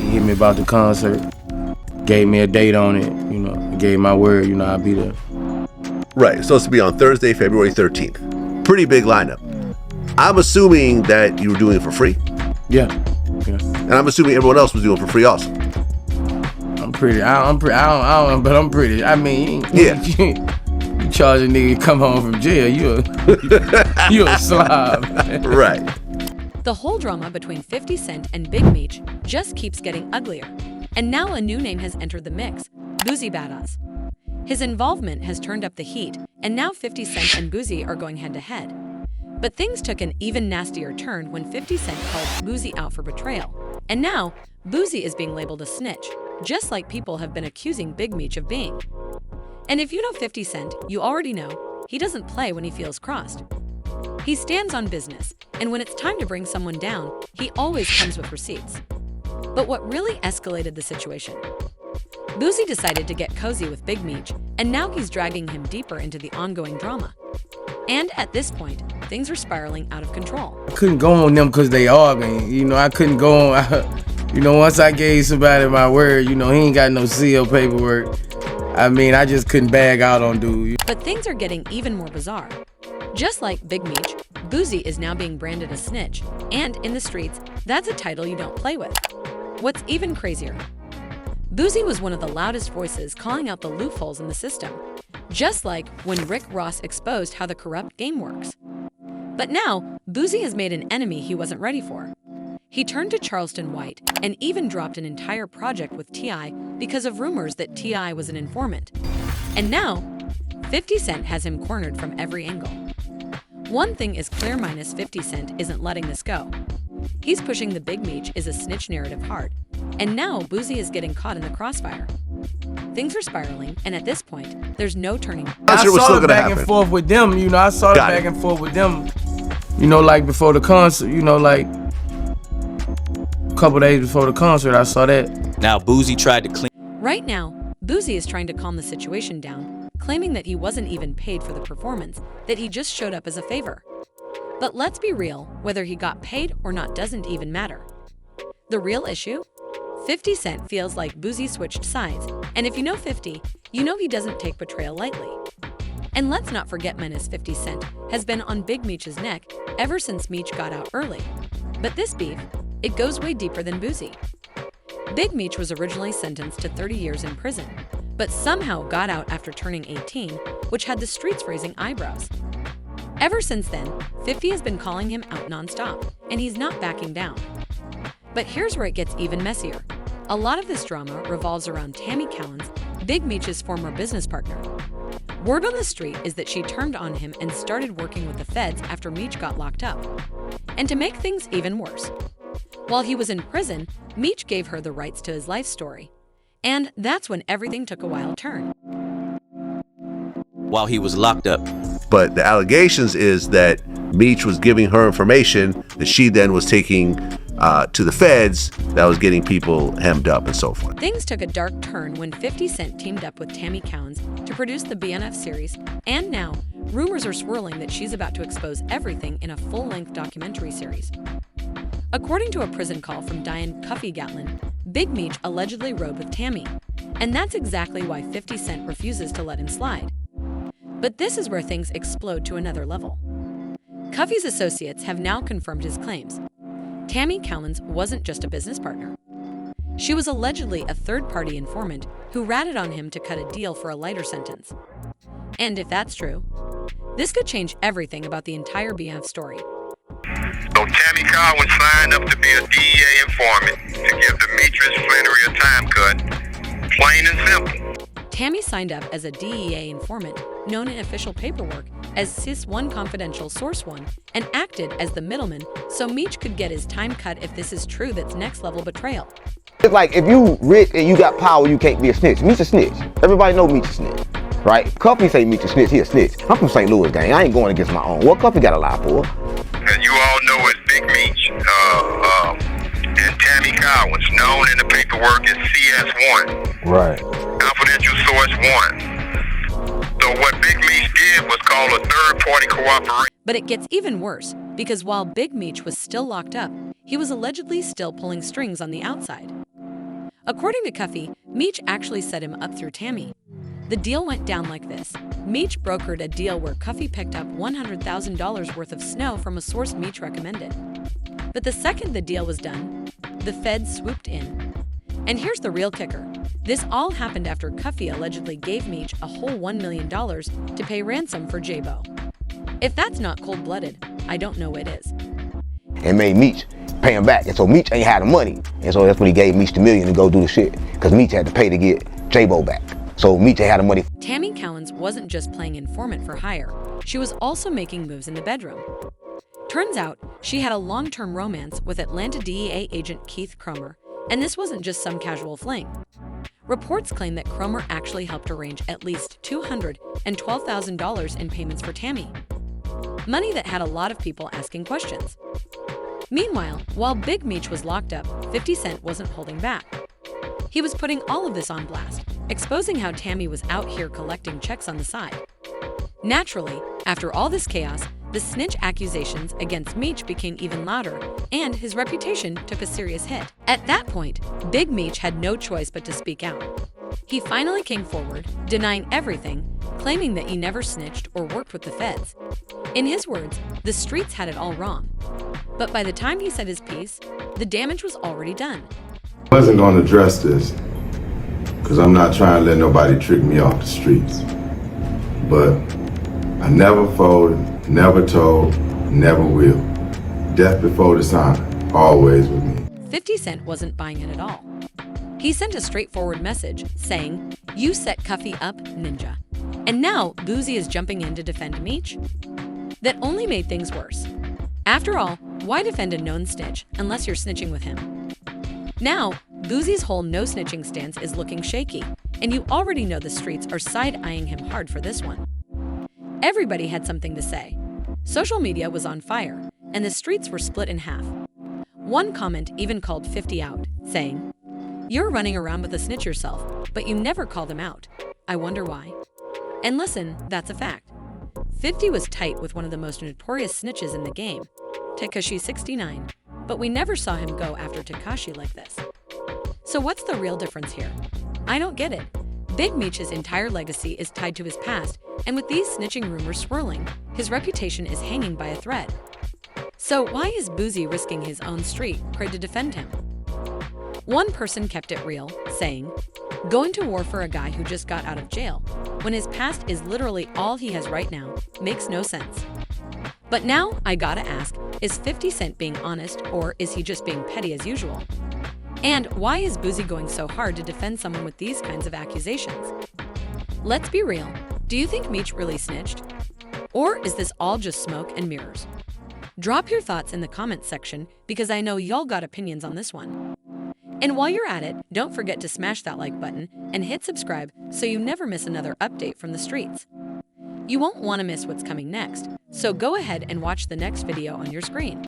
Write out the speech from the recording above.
hit me about the concert, gave me a date on it, you know, gave my word, you know, I'll be there. Right, it's supposed to be on Thursday, February 13th. Pretty big lineup. I'm assuming that you were doing it for free. Yeah. And I'm assuming everyone else was doing it for free also. I'm pretty. But I'm pretty. I mean, yeah. You charge a nigga to come home from jail, you a slob. Right. The whole drama between 50 Cent and Big Meech just keeps getting uglier. And now a new name has entered the mix, Boosie Badass. His involvement has turned up the heat, and now 50 Cent and Boosie are going head-to-head. But things took an even nastier turn when 50 Cent called Boosie out for betrayal. And now, Boosie is being labeled a snitch, just like people have been accusing Big Meech of being. And if you know 50 Cent, you already know he doesn't play when he feels crossed. He stands on business, and when it's time to bring someone down, he always comes with receipts. But what really escalated the situation? Boosie decided to get cozy with Big Meech, and now he's dragging him deeper into the ongoing drama. And at this point, things are spiraling out of control. I couldn't go on them because they arguing. You know, I couldn't go on. You know, once I gave somebody my word, you know, he ain't got no seal paperwork. I mean, I just couldn't bag out on dude. But things are getting even more bizarre. Just like Big Meech, Boosie is now being branded a snitch. And in the streets, that's a title you don't play with. What's even crazier? Boosie was one of the loudest voices calling out the loopholes in the system, just like when Rick Ross exposed how the corrupt game works. But now, Boosie has made an enemy he wasn't ready for. He turned to Charleston White and even dropped an entire project with T.I. because of rumors that T.I. was an informant. And now, 50 Cent has him cornered from every angle. One thing is clear, minus 50 Cent isn't letting this go. He's pushing the Big Meech is a snitch narrative hard, and now Boosie is getting caught in the crossfire. Things are spiraling, and at this point, there's no turning. I saw the back and forth with them, you know, I saw the back and forth with them, you know, like before the concert, you know, like a couple days before the concert, I saw that. Now Boosie tried to clean. Right now, Boosie is trying to calm the situation down, claiming that he wasn't even paid for the performance, that he just showed up as a favor. But let's be real, whether he got paid or not doesn't even matter. The real issue? 50 Cent feels like Boosie switched sides, and if you know 50, you know he doesn't take betrayal lightly. And let's not forget menace 50 Cent has been on Big Meech's neck ever since Meech got out early. But this beef, it goes way deeper than Boosie. Big Meech was originally sentenced to 30 years in prison, but somehow got out after turning 18, which had the streets raising eyebrows. Ever since then, 50 has been calling him out nonstop, and he's not backing down. But here's where it gets even messier. A lot of this drama revolves around Tammy Cowens, Big Meech's former business partner. Word on the street is that she turned on him and started working with the feds after Meech got locked up. And to make things even worse, while he was in prison, Meech gave her the rights to his life story. And that's when everything took a wild turn. While he was locked up. But the allegations is that Meech was giving her information that she then was taking to the feds that was getting people hemmed up and so forth. Things took a dark turn when 50 Cent teamed up with Tammy Cowens to produce the BNF series, and now rumors are swirling that she's about to expose everything in a full-length documentary series. According to a prison call from Diane Cuffy Gatlin, Big Meech allegedly rode with Tammy, and that's exactly why 50 Cent refuses to let him slide. But this is where things explode to another level. Cuffy's associates have now confirmed his claims. Tammy Cowens wasn't just a business partner. She was allegedly a third-party informant who ratted on him to cut a deal for a lighter sentence. And if that's true, this could change everything about the entire BNF story. So Tammy Cowens signed up to be a DEA informant to give Demetrius Flannery a time cut. Plain and simple. Tammy signed up as a DEA informant, known in official paperwork as SIS-1 Confidential Source 1, and acted as the middleman so Meech could get his time cut if this is true. That's next-level betrayal. It's like if you rich and you got power, you can't be a snitch. Meech a snitch. Everybody know Meech a snitch, right? Cuffy say Meech a snitch, he a snitch. I'm from St. Louis, gang. I ain't going against my own. What Cuffy got to lie for? And you all know it's Big Meech. And Tammy Cowens, known in the paperwork as CS1. Right. Confidential Source 1. So what Big Meech did was call a third-party cooperation. But it gets even worse, because while Big Meech was still locked up, he was allegedly still pulling strings on the outside. According to Cuffy, Meech actually set him up through Tammy. The deal went down like this. Meech brokered a deal where Cuffy picked up $100,000 worth of snow from a source Meech recommended. But the second the deal was done, the feds swooped in. And here's the real kicker. This all happened after Cuffy allegedly gave Meech a whole $1 million to pay ransom for J-Bo. If that's not cold-blooded, I don't know what is. And made Meech pay him back. And so Meech ain't had the money. And so that's when he gave Meech the $1 million to go do the shit. Because Meech had to pay to get J-Bo back. So Meech ain't had the money. Tammy Cowens wasn't just playing informant for hire. She was also making moves in the bedroom. Turns out, she had a long-term romance with Atlanta DEA agent Keith Cromer. And this wasn't just some casual fling. Reports claim that Cromer actually helped arrange at least $212,000 in payments for Tammy. Money that had a lot of people asking questions. Meanwhile, while Big Meech was locked up, 50 Cent wasn't holding back. He was putting all of this on blast, exposing how Tammy was out here collecting checks on the side. Naturally, after all this chaos, the snitch accusations against Meech became even louder, and his reputation took a serious hit. At that point, Big Meech had no choice but to speak out. He finally came forward, denying everything, claiming that he never snitched or worked with the feds. In his words, the streets had it all wrong. But by the time he said his piece, the damage was already done. I wasn't going to address this because I'm not trying to let nobody trick me off the streets. But I never folded, never told, never will. Death before dishonor, always with me. 50 Cent wasn't buying it at all. He sent a straightforward message saying, "You set Cuffy up, ninja." And now Boosie is jumping in to defend Meech? That only made things worse. After all, why defend a known snitch unless you're snitching with him? Now, Boosie's whole no-snitching stance is looking shaky, and you already know the streets are side-eyeing him hard for this one. Everybody had something to say. Social media was on fire, and the streets were split in half. One comment even called 50 out, saying, "You're running around with a snitch yourself, but you never call them out. I wonder why." And listen, that's a fact. 50 was tight with one of the most notorious snitches in the game, Tekashi 69, but we never saw him go after Tekashi like this. So what's the real difference here? I don't get it. Big Meech's entire legacy is tied to his past, and with these snitching rumors swirling, his reputation is hanging by a thread. So why is Boosie risking his own street cred to defend him? One person kept it real, saying, "Going to war for a guy who just got out of jail, when his past is literally all he has right now, makes no sense." But now, I gotta ask, is 50 Cent being honest, or is he just being petty as usual? And why is Boosie going so hard to defend someone with these kinds of accusations? Let's be real, do you think Meech really snitched? Or is this all just smoke and mirrors? Drop your thoughts in the comments section, because I know y'all got opinions on this one. And while you're at it, don't forget to smash that like button and hit subscribe so you never miss another update from the streets. You won't want to miss what's coming next, so go ahead and watch the next video on your screen.